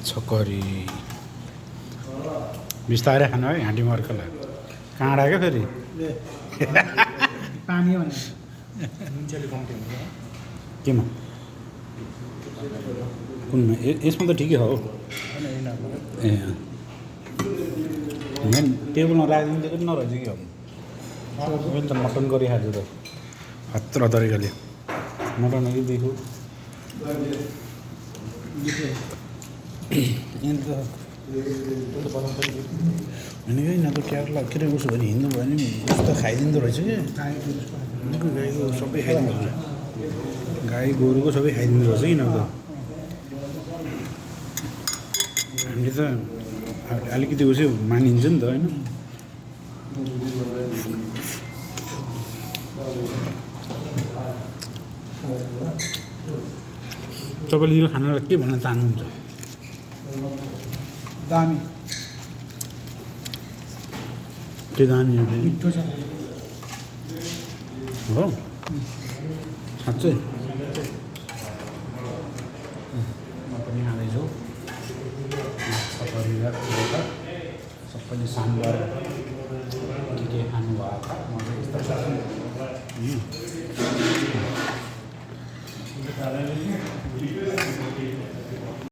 छकरी बिस्तारै खानु है हाँटी मर्कलाई काँडा क्या फेरि पानी हो भने नुनचेले कम्ती हुन्छ केमा कुनमा यसमा त ठिकै हो ए मेन टेबलमा राखिदिँदै पनि नरहेछ कि अब मैले त मटन गरिहाल्छु त खतरा तरिकाले मटन अघि देखो होइन कि यिनीहरू केरला के अरे उसो भने हिँड्नु भयो भने उस्तो खाइदिँदो रहेछ कि गाईको सबै खाइदिँदो रहेछ गाई गोरुको सबै खाइदिँदो रहेछ कि यिनीहरू त हामीले त अलिकति उसै मानिन्छ नि त होइन तपाईँले यो खानालाई के भन्न चाहनुहुन्छ दामी के दामी हो मिठो छ हो साँच्चै म पनि खाँदैछु सबैले साम्बर के खानुभएको म चाहिँ यस्तो